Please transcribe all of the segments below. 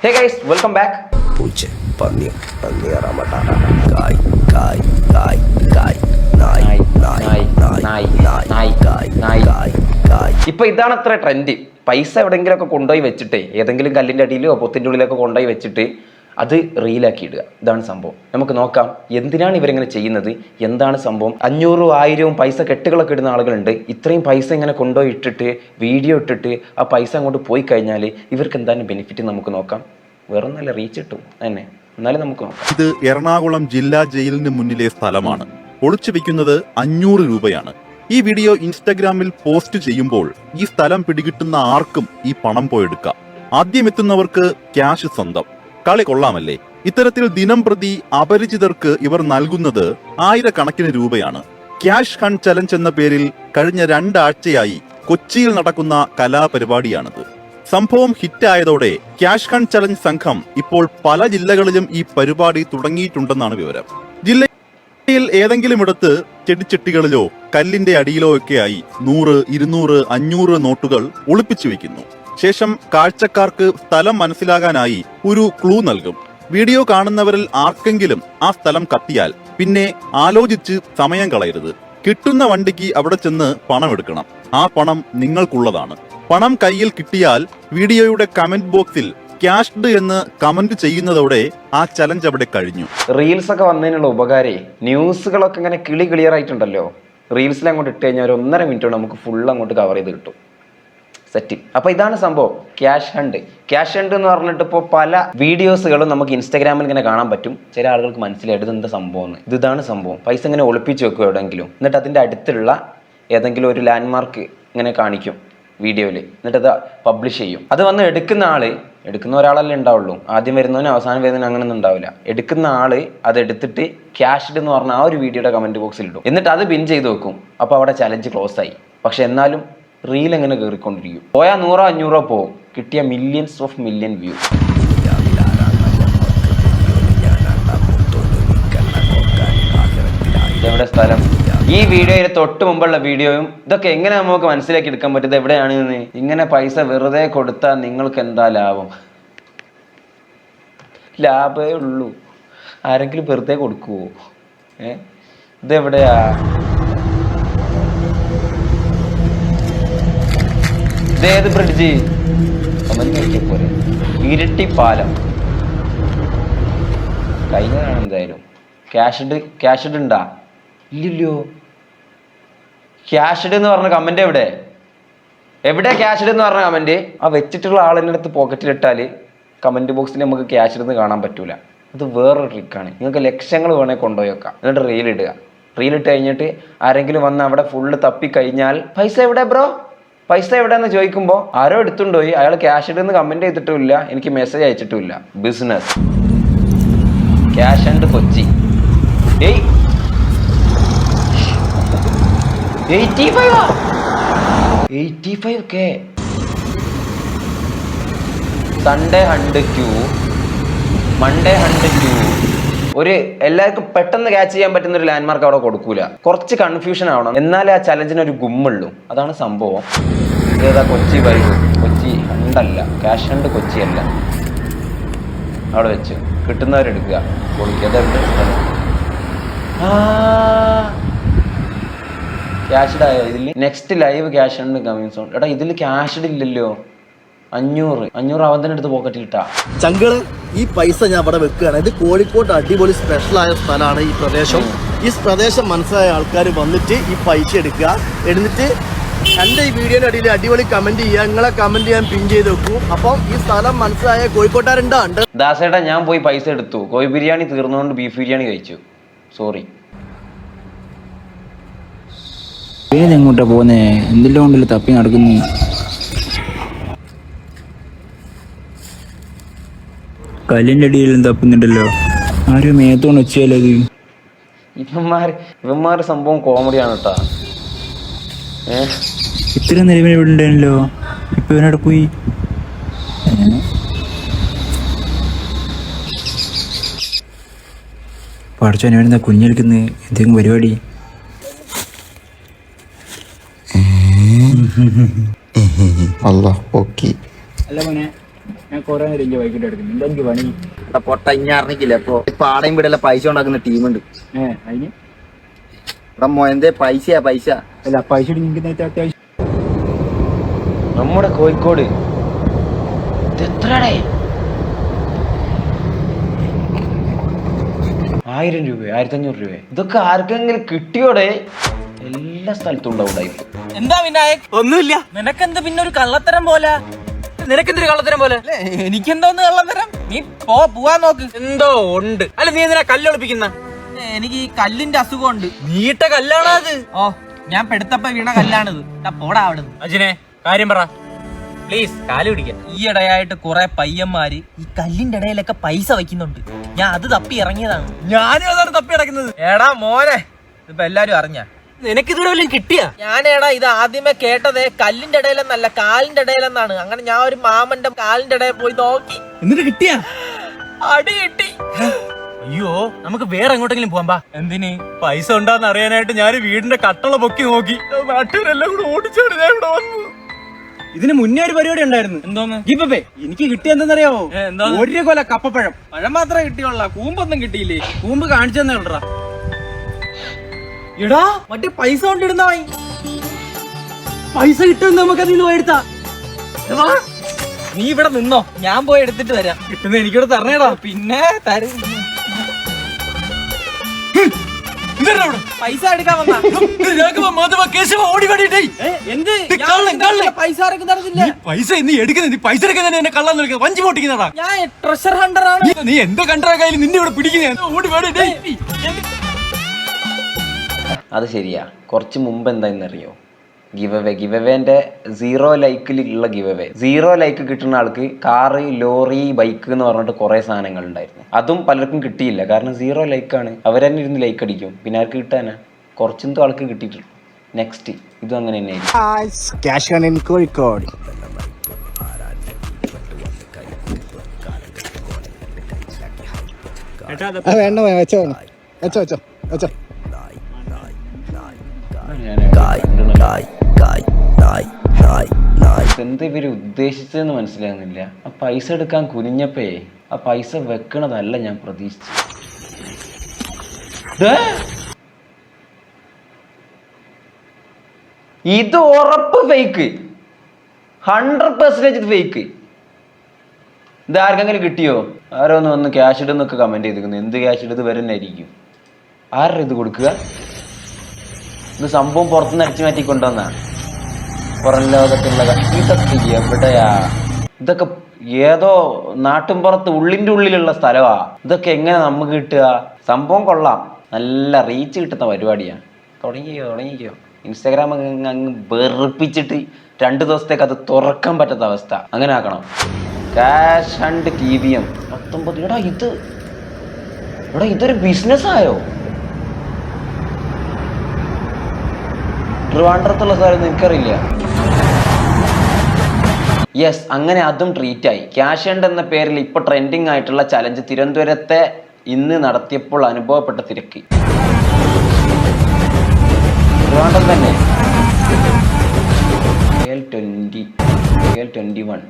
Hey guys, welcome back. പൂച്ച പന്നി പന്നിയറമട്ടാ കായ് കായ് കായ് കായ് നായ് നായ് നായ് നായ് കായ് നായ് കായ് കായ്. ഇപ്പൊ ഇതാണ് അത്ര ട്രെൻഡ്. പൈസ എവിടെയെങ്കിലുമൊക്കെ കൊണ്ടുപോയി വെച്ചിട്ട് ഏതെങ്കിലും കല്ലിന്റെ അടിയിലോ പൊത്തിന്റെ ഉള്ളിലൊക്കെ കൊണ്ടുപോയി വെച്ചിട്ട് അത് റീലാക്കി ഇടുക. ഇതാണ് സംഭവം. നമുക്ക് നോക്കാം എന്തിനാണ് ഇവരിങ്ങനെ ചെയ്യുന്നത്, എന്താണ് സംഭവം. 500, 1000 പൈസ കെട്ടുകളൊക്കെ ഇടുന്ന ആളുകളുണ്ട്. ഇത്രയും പൈസ ഇങ്ങനെ കൊണ്ടുപോയി ഇട്ടിട്ട് വീഡിയോ ഇട്ടിട്ട് ആ പൈസ അങ്ങോട്ട് പോയി കഴിഞ്ഞാൽ ഇവർക്ക് എന്താണ് ബെനിഫിറ്റ് നമുക്ക് നോക്കാം. വേറെ നല്ല റീച്ച് കിട്ടും തന്നെ. എന്നാലും നമുക്ക് നോക്കാം. ഇത് എറണാകുളം ജില്ലാ ജയിലിന് മുന്നിലെ സ്ഥലമാണ്. ഒളിച്ചു വെക്കുന്നത് 500 രൂപയാണ്. ഈ വീഡിയോ ഇൻസ്റ്റഗ്രാമിൽ പോസ്റ്റ് ചെയ്യുമ്പോൾ ഈ സ്ഥലം പിടികിട്ടുന്ന ആർക്കും ഈ പണം പോയെടുക്കാം. ആദ്യം എത്തുന്നവർക്ക് ക്യാഷ് സ്വന്തം. കളി കൊള്ളാമല്ലേ? ഇത്തരത്തിൽ ദിനം പ്രതി അപരിചിതർക്ക് ഇവർ നൽകുന്നത് 1000 രൂപയാണ്. ക്യാഷ് ഹണ്ട് ചലഞ്ച് എന്ന പേരിൽ കഴിഞ്ഞ 2 ആഴ്ചയായി കൊച്ചിയിൽ നടക്കുന്ന കലാപരിപാടിയാണിത്. സംഭവം ഹിറ്റായതോടെ ക്യാഷ് ഹണ്ട് ചലഞ്ച് സംഘം ഇപ്പോൾ പല ജില്ലകളിലും ഈ പരിപാടി തുടങ്ങിയിട്ടുണ്ടെന്നാണ് വിവരം. ജില്ലയിൽ ഏതെങ്കിലും ഇടത്ത് ചെടിച്ചട്ടികളിലോ കല്ലിന്റെ അടിയിലോ ഒക്കെയായി 100, 200, 500 നോട്ടുകൾ ഒളിപ്പിച്ചു വെക്കുന്നു. ശേഷം കാഴ്ചക്കാർക്ക് സ്ഥലം മനസ്സിലാകാനായി ഒരു ക്ലൂ നൽകും. വീഡിയോ കാണുന്നവരിൽ ആർക്കെങ്കിലും ആ സ്ഥലം കത്തിയാൽ പിന്നെ ആലോചിച്ച് സമയം കളയരുത്. കിട്ടുന്ന വണ്ടിക്ക് അവിടെ ചെന്ന് പണം എടുക്കണം. ആ പണം നിങ്ങൾക്കുള്ളതാണ്. പണം കയ്യിൽ കിട്ടിയാൽ വീഡിയോയുടെ കമന്റ് ബോക്സിൽ ക്യാഷ്ഡ് എന്ന് കമന്റ് ചെയ്യുന്നതോടെ ആ ചലഞ്ച് അവിടെ കഴിഞ്ഞു. റീൽസ് ഒക്കെ വന്നതിനുള്ള ഉപകാരേ ന്യൂസുകളൊക്കെ ഇങ്ങനെ ക്ലിയർ ആയിട്ടുണ്ടല്ലോ. റീൽസിൽ അങ്ങോട്ട് ഇട്ട് കഴിഞ്ഞാൽ ഒരു 1.5 മിനിറ്റ് കൊണ്ട് നമുക്ക് ഫുൾ അങ്ങോട്ട് കവർ ചെയ്ത് കിട്ടും. സെറ്റ്. അപ്പൊ ഇതാണ് സംഭവം, ക്യാഷ് ഹണ്ട്. ക്യാഷ് ഹണ്ട് എന്ന് പറഞ്ഞിട്ട് ഇപ്പോൾ പല വീഡിയോസുകളും നമുക്ക് ഇൻസ്റ്റാഗ്രാമിൽ ഇങ്ങനെ കാണാൻ പറ്റും. ചില ആളുകൾക്ക് മനസ്സിലായിട്ട് എന്താ സംഭവം എന്ന്. ഇതാണ് സംഭവം. പൈസ ഇങ്ങനെ ഒളിപ്പിച്ച് വെക്കും എവിടെയെങ്കിലും. എന്നിട്ട് അതിൻ്റെ അടുത്തുള്ള ഏതെങ്കിലും ഒരു ലാൻഡ്മാർക്ക് ഇങ്ങനെ കാണിക്കും വീഡിയോയിൽ. എന്നിട്ട് അത് പബ്ലിഷ് ചെയ്യും. അത് വന്ന് എടുക്കുന്ന ഒരാളല്ലേ ഉണ്ടാവുള്ളൂ. ആദ്യം വരുന്നവനും അവസാനം വരുന്നവനും അങ്ങനെയൊന്നും ഉണ്ടാവില്ല. എടുക്കുന്ന ആള് അത് എടുത്തിട്ട് ക്യാഷ്ഡ് എന്ന് പറഞ്ഞ ആ ഒരു വീഡിയോയുടെ കമന്റ് ബോക്സിൽ ഇടും. എന്നിട്ട് അത് പിൻ ചെയ്ത് വെക്കും. അപ്പോൾ അവിടെ ചലഞ്ച് ക്ലോസ് ആയി. പക്ഷെ എന്നാലും റീൽ എങ്ങനെ കയറിക്കൊണ്ടിരിക്കും. പോയാൽ 100, 500 പോവും. കിട്ടിയ മില്യൺസ് ഓഫ് മില്യൺ വ്യൂ. ഇതെവിടെ സ്ഥലം? ഈ വീഡിയോയിൽ തൊട്ട് മുമ്പുള്ള വീഡിയോയും ഇതൊക്കെ എങ്ങനെ നമുക്ക് മനസ്സിലാക്കി എടുക്കാൻ പറ്റും ഇത് എവിടെയാണ് എന്ന്. ഇങ്ങനെ പൈസ വെറുതെ കൊടുത്താൽ നിങ്ങൾക്ക് എന്താ ലാഭം? ലാഭമേ ഉള്ളൂ. ആരെങ്കിലും വെറുതെ കൊടുക്കുവോ? ഇതെവിടെയാ? ഇതേത് ബ്രിഡ്ജ്? പോലെ ഇരിട്ടിപ്പാലം കഴിഞ്ഞതാണ്. എന്തായാലും ക്യാഷ്ഡ് ഉണ്ടാ? ഇല്ലല്ലോ. ക്യാഷ്ഡ് എന്ന് പറഞ്ഞ കമന്റ് എവിടെ ക്യാഷ്ഡ് എന്ന് പറഞ്ഞ കമന്റ്? ആ വെച്ചിട്ടുള്ള ആളിൻ്റെ അടുത്ത് പോക്കറ്റിലിട്ടാൽ കമന്റ് ബോക്സിൽ നമുക്ക് ക്യാഷ്ഡ് എന്ന് കാണാൻ പറ്റൂല. അത് വേറൊരു ട്രിക്കാണ്. നിങ്ങൾക്ക് ലക്ഷങ്ങൾ വേണേൽ കൊണ്ടുപോയി വെക്കാം. എന്നിട്ട് റീലിടുക. റീലിട്ട് കഴിഞ്ഞിട്ട് ആരെങ്കിലും വന്ന് അവിടെ ഫുള്ള് തപ്പി കഴിഞ്ഞാൽ പൈസ എവിടെ ബ്രോ, പൈസ എവിടെയെന്ന് ചോദിക്കുമ്പോൾ ആരോ എടുത്തുകൊണ്ടുപോയി. അയാൾ ക്യാഷ്ഡ് എന്ന് കമന്റ് ചെയ്തിട്ടുമില്ല, എനിക്ക് മെസ്സേജ് അയച്ചിട്ടുമില്ല. Business cash and Kochi. 85K. Sunday hunt Q, Monday hunt Q. ഒരു എല്ലാവർക്കും പെട്ടെന്ന് ക്യാച്ച് ചെയ്യാൻ പറ്റുന്ന ഒരു ലാൻഡ്മാർക്ക് അവിടെ കൊടുക്കൂല. കുറച്ച് കൺഫ്യൂഷൻ ആവണം, എന്നാലേ ആ ചലഞ്ചിന് ഒരു ഗുമ്മുള്ളൂ. അതാണ് സംഭവം. ഏതാ? കൊച്ചി വൈബ്. കൊച്ചി ഹണ്ടല്ല, ക്യാഷ് ഹണ്ട് കൊച്ചിയല്ല. അവിടെ വെച്ച് കിട്ടുന്നവരെടുക്കുക, കൊടുക്കുക. അതെവിടെ സ്ഥലം? ക്യാഷ്ഡ് ആയോ ഇതിൽ? Next live cash hunt coming soon. എടാ ഇതിൽ ക്യാഷ്ഡ് ഇല്ലല്ലോ. 500 അവന്റെ അടുത്ത് പോക്കറ്റിലിട്ടാ. ചങ്കള്, ഈ പൈസ ഞാൻ അവിടെ വെക്കുകയാണ്. ഇത് കോഴിക്കോട് അടിപൊളി സ്പെഷ്യലായ സ്ഥലമാണ് ഈ പ്രദേശം. ഈ പ്രദേശം മനസ്സിലായ ആൾക്കാർ വന്നിട്ട് ഈ പൈസ എടുക്കുക. എന്നിട്ട് എൻ്റെ ഈ വീഡിയോയുടെ അടിയിൽ അടിപൊളി കമന്റ് ചെയ്യുക. നിങ്ങളെ കമന്റ് ഞാൻ പിൻ ചെയ്ത് വെക്കും. അപ്പം ഈ സ്ഥലം മനസ്സിലായ കോഴിക്കോട്ടുകാരുണ്ടോ? ദാസേട്ടാ, ഞാൻ പോയി പൈസ എടുത്തു. കോഴി ബിരിയാണി തീർന്നുകൊണ്ട് ബീഫ് ബിരിയാണി കഴിച്ചു. സോറി. എങ്ങോട്ടാ പോന്നേ? എന്തെല്ലാം ഉണ്ടല്ലോ തപ്പി നടക്കുന്നു. കല്ലിൻ്റെ അടിയിലും തപ്പുന്നുണ്ടല്ലോ. ആരും മേത്തോണ്ട് വെച്ചാലോ അത്. ഇവന്മാര് സംഭവം കോമഡിയാണ് കേട്ടാ. ഇത്ര നിലവിൽ ഇവിടെ ഉണ്ടായിരുന്നല്ലോ. ഇപ്പൊ ഇവനോട് പോയി. പഠിച്ചോ ഇവനെന്താ കുഞ്ഞെടുക്കുന്നത്? എന്തെങ്കിലും പരിപാടി? അല്ല ഓക്കെ. അല്ല മോനെ, ഞാൻ കുറെ നേരം എനിക്ക് വൈകിട്ട് എടുക്കുന്നു. എന്താ എനിക്ക് പണി? പൊട്ട ഇഞ്ഞ അറിഞ്ഞില്ല. ഇപ്പൊ ആടയും വീടെല്ലാം പൈസ ഉണ്ടാക്കുന്ന ടീമുണ്ട്. അതിന് ഇവിടെ മോന്റെ പൈസയാ പൈസ. അല്ല പൈസ നിങ്ങൾക്ക് നേരത്തെ അത്യാവശ്യം. നമ്മുടെ കോഴിക്കോട് എത്രടേ? 1000 രൂപ, 1500 രൂപ. ഇതൊക്കെ ആർക്കെങ്കിലും കിട്ടിയോടെ? എല്ലാ സ്ഥലത്തും ഉണ്ടാവും. എന്താ വിനായക്? ഒന്നുമില്ല. നിനക്കെന്ത് പിന്നെ ഒരു കള്ളത്തരം പോലെ? നിനക്കെന്തൊരു കള്ളത്തരം പോലെ? എനിക്കെന്തോന്ന് കള്ളത്തരം? നീ പോവാൻ നോക്ക്. എന്തോ ഉണ്ട്. അല്ല നീ എന്തിനാ കല്ലൊളിപ്പിക്കുന്ന? എനിക്ക് ഈ കല്ലിന്റെ അസുഖമുണ്ട്. നീട്ട കല്ലാണോ അത്? ഓ ഞാൻ പെടുത്തപ്പ വീണ കല്ലാണിത്. പോടാ അവിടുന്ന്. അജിനെ കാര്യം പറ പ്ലീസ്. കാല് പിടിക്കാം. ഈ ഇടയായിട്ട് കുറെ പയ്യന്മാര് ഈ കല്ലിന്റെ ഇടയിലൊക്കെ പൈസ വയ്ക്കുന്നുണ്ട്. ഞാൻ അത് തപ്പി ഇറങ്ങിയതാണ്. ഞാനും അതാണ് തപ്പി ഇറങ്ങുന്നത്. എടാ മോനെ, ഇതിപ്പോ എല്ലാരും അറിഞ്ഞ നിനക്കിതൊരു വല്ലതും കിട്ടിയ? ഞാനേടാ ഇത് ആദ്യമേ കേട്ടതേ കല്ലിന്റെ ഇടയിലെന്നല്ല കാലിന്റെ ഇടയിലെന്നാണ്. അങ്ങനെ ഞാൻ ഒരു മാമന്റെ കാലിന്റെ ഇടയിൽ പോയി നോക്കി. എന്നിട്ട് കിട്ടിയ? അടി കിട്ടി. അയ്യോ നമുക്ക് വേറെ എങ്ങോട്ടെങ്കിലും പോവാൻ പാ. എന്തിന്? പൈസ ഉണ്ടാന്ന് അറിയാനായിട്ട് ഞാൻ വീടിന്റെ കട്ടള പൊക്കി നോക്കി. നാട്ടുകാരെല്ലാം കൂടെ ഓടിച്ചാണ് ഞാൻ ഇവിടെ വന്നു. ഇതിന് മുന്നേ ഒരു പരിപാടി ഉണ്ടായിരുന്നു. എന്തോന്ന്? ഇപ്പേ എനിക്ക് കിട്ടിയ എന്തെന്നറിയാവോ? ഒരു കൊല കപ്പപ്പഴം. പഴം മാത്രമേ കിട്ടിയുള്ള, കൂമ്പൊന്നും കിട്ടിയില്ലേ? കൂമ്പ് കാണിച്ചെന്നേ ഉള്ളടാ. എടാ മറ്റേ പൈസ കൊണ്ടിടുന്ന പൈസ കിട്ടുമെന്ന് നമുക്ക് അതിൽ നിന്ന് എടുത്താ. നീ ഇവിടെ നിന്നോ, ഞാൻ പോയി എടുത്തിട്ട് വരാം. കിട്ടുന്ന എനിക്കിവിടെ തരണേടാ. പിന്നെ തരും. പൈസ എടുക്കാൻ വന്നാ ഓടി വേണ്ടിട്ടേ എന്ത് പൈസ ആർക്കും തരത്തില്ല. പൈസ നീ എടുക്കുന്നത്? നീ പൈസ എടുക്കുന്നത് എന്നെ കള്ളാന്ന് വിളിക്കുന്നത്, വഞ്ചി പൊട്ടിക്കുന്നതാ. ഞാൻ ട്രഷർ ഹണ്ടർ ആണ്. നീ എന്തോ കണ്ടറ കയ്യിൽ നിന്നെ ഇവിടെ പിടിക്കുന്ന. ഓടി വേണ്ടിട്ടേ. അത് ശരിയാ. കുറച്ച് മുമ്പ് എന്തായെന്നറിയോ? ഗിവവേന്റെ 0 ലൈക്കിലുള്ള ഗിവവേ. 0 ലൈക്ക് കിട്ടുന്ന ആൾക്ക് കാറ്, ലോറി, ബൈക്ക് എന്ന് പറഞ്ഞിട്ട് കുറെ സാധനങ്ങൾ ഉണ്ടായിരുന്നു. അതും പലർക്കും കിട്ടിയില്ല. കാരണം 0 ലൈക്കാണ്. അവരെന്നെ ഇരുന്ന് ലൈക്ക് അടിക്കും. പിന്നെ ആർക്ക് കിട്ടാനാ? കുറച്ചെന്തോ ആൾക്ക് കിട്ടിയിട്ടുള്ളൂ. നെക്സ്റ്റ് ഇതും അങ്ങനെ തന്നെയായിരിക്കും. ക്യാഷ് കണ്ണിന് കോഴിക്കോട്. വേണ്ട വെച്ചോ വെച്ചോ വെച്ചോ വെച്ചോ. എന്താ ഇവര് ഉദ്ദേശിച്ചതെന്ന് മനസ്സിലാകുന്നില്ല. ആ പൈസ എടുക്കാൻ കുനിഞ്ഞപ്പേ ആ പൈസ വെക്കണതല്ല ഞാൻ പ്രതീക്ഷിച്ചു. ഇത് ഉറപ്പ് ഫേക്ക്, 100% ഫേക്ക്. ഇത് ആർക്കെങ്കിലും കിട്ടിയോ? ആരോന്ന് വന്ന് ക്യാഷ് ഇടുന്നൊക്കെ കമന്റ് ചെയ്തിരിക്കുന്നു. എന്ത് ക്യാഷ് ഇടത് വരുന്നായിരിക്കും? ആരുടെ ഇത് കൊടുക്കുക? ഇത് സംഭവം പുറത്തുനിന്ന് അടിച്ചു മാറ്റി കൊണ്ടുവന്ന പുറം ലോകത്തുള്ള ഇതൊക്കെ എവിടെയാ? ഇതൊക്കെ ഏതോ നാട്ടും പുറത്ത് ഉള്ളിൻ്റെ ഉള്ളിലുള്ള സ്ഥലമാ. ഇതൊക്കെ എങ്ങനെ നമുക്ക് കിട്ടുക? സംഭവം കൊള്ളാം, നല്ല റീച്ച് കിട്ടുന്ന പരിപാടിയാണ്. തുടങ്ങിക്കോ. ഇൻസ്റ്റാഗ്രാം അങ്ങ് വെറുപ്പിച്ചിട്ട് 2 ദിവസത്തേക്ക് അത് തുറക്കാൻ പറ്റാത്ത അവസ്ഥ. അങ്ങനെ ആക്കണം. Cash hunt TVM 19. ഇതൊരു ബിസിനസ്സായോ? ട്രിവാൻഡ്രത്തുള്ള സ്ഥലം എനിക്കറിയില്ല. യെസ്, അങ്ങനെ അതും ട്രീറ്റായി. ക്യാഷ് ഹണ്ട് എന്ന പേരിൽ ഇപ്പോൾ ട്രെൻഡിങ് ആയിട്ടുള്ള ചലഞ്ച് തിരുവനന്തപുരത്തെ ഇന്ന് നടത്തിയപ്പോൾ അനുഭവപ്പെട്ട തിരക്ക്. ട്രിവാൻഡ്രം തന്നെ KL21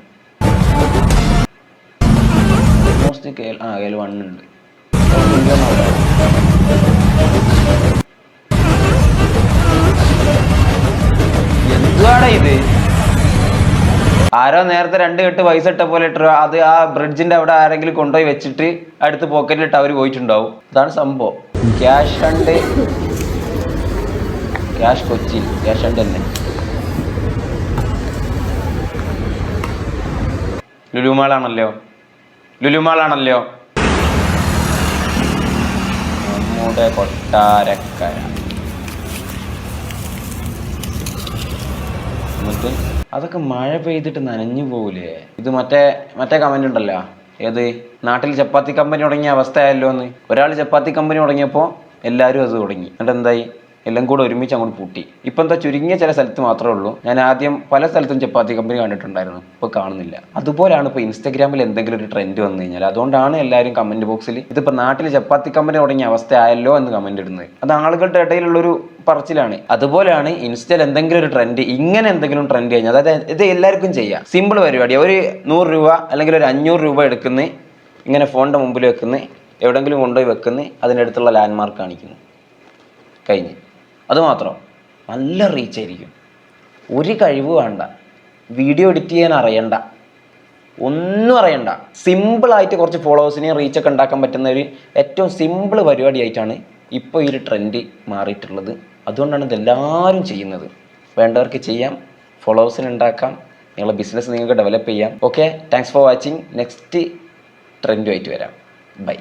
ഓൾമോസ്റ്റ് KL1 ഉണ്ട്. എന്തുവാടാ ഇത്? ആരോ നേരത്തെ 2 കെട്ട് പൈസ ഇട്ട പോലെ അത് ആ ബ്രിഡ്ജിന്റെ അവിടെ ആരെങ്കിലും കൊണ്ടുപോയി വെച്ചിട്ട് അടുത്ത് പോക്കറ്റിലിട്ട് അവർ പോയിട്ടുണ്ടാവും. ഇതാണ് സംഭവം. Cash hunt, cash Kochi, cash hunt തന്നെ. ലുലുമാളാണല്ലോ. നമ്മുടെ കൊട്ടാരക്കര. എന്നിട്ട് അതൊക്കെ മഴ പെയ്തിട്ട് നനഞ്ഞു പോകൂലേ? ഇത് മറ്റേ കമന്റ് ഉണ്ടല്ലോ, ഏത് നാട്ടിൽ ചപ്പാത്തി കമ്പനി തുടങ്ങിയ അവസ്ഥയായല്ലോ എന്ന്. ഒരാൾ ചപ്പാത്തി കമ്പനി തുടങ്ങിയപ്പോൾ എല്ലാവരും അത് തുടങ്ങി. എന്നിട്ട് എന്തായി? എല്ലാം കൂടെ ഒരുമിച്ച് അങ്ങോട്ട് പൂട്ടി. ഇപ്പം എന്താ ചുരുങ്ങിയ ചില സ്ഥലത്ത് മാത്രമേ ഉള്ളൂ. ഞാൻ ആദ്യം പല സ്ഥലത്തും ചപ്പാത്തി കമ്പനി കണ്ടിട്ടുണ്ടായിരുന്നു, ഇപ്പോൾ കാണുന്നില്ല. അതുപോലെയാണ് ഇപ്പോൾ ഇൻസ്റ്റാഗ്രാമിൽ എന്തെങ്കിലും ഒരു ട്രെൻഡ് വന്നു കഴിഞ്ഞാൽ അതുകൊണ്ടാണ് എല്ലാവരും കമന്റ് ബോക്സിൽ ഇതിപ്പോൾ നാട്ടിൽ ചപ്പാത്തി കമ്പനി തുടങ്ങിയ അവസ്ഥ ആയല്ലോ എന്ന് കമന്റ് ഇടുന്നത്. അത് ആളുകളുടെ ഇടയിലുള്ളൊരു പറച്ചിലാണ്. അതുപോലെയാണ് ഇൻസ്റ്റയിൽ എന്തെങ്കിലും ഒരു ട്രെൻഡ്, ഇങ്ങനെ എന്തെങ്കിലും ട്രെൻഡ് കഴിഞ്ഞാൽ അതായത് ഇത് എല്ലാവർക്കും ചെയ്യാം. സിമ്പിൾ പരിപാടി. ഒരു 100 രൂപ അല്ലെങ്കിൽ ഒരു 500 രൂപ എടുക്കുന്ന, ഇങ്ങനെ ഫോണിൻ്റെ മുമ്പിൽ വെക്കുന്ന, എവിടെയെങ്കിലും കൊണ്ടുപോയി വെക്കുന്ന, അതിൻ്റെ അടുത്തുള്ള ലാൻഡ്മാർക്ക് കാണിക്കുന്നു, കഴിഞ്ഞ്. അതുമാത്രം നല്ല റീച്ച് ആയിരിക്കും. ഒരു കഴിവ് വേണ്ട, വീഡിയോ എഡിറ്റ് ചെയ്യാൻ അറിയണ്ട, ഒന്നും അറിയണ്ട. സിമ്പിളായിട്ട് കുറച്ച് ഫോളോവേഴ്സിനെയും റീച്ചൊക്കെ ഉണ്ടാക്കാൻ പറ്റുന്ന ഒരു ഏറ്റവും സിമ്പിൾ പരിപാടിയായിട്ടാണ് ഇപ്പോൾ ഈ ഒരു ട്രെൻഡ് മാറിയിട്ടുള്ളത്. അതുകൊണ്ടാണ് ഇതെല്ലാവരും ചെയ്യുന്നത്. വേണ്ടവർക്ക് ചെയ്യാം, ഫോളോവേഴ്സിന് ഉണ്ടാക്കാം, നിങ്ങളുടെ ബിസിനസ് നിങ്ങൾക്ക് ഡെവലപ്പ് ചെയ്യാം. Okay, thanks for watching. Next ട്രെൻഡുമായിട്ട് വരാം. ബൈ.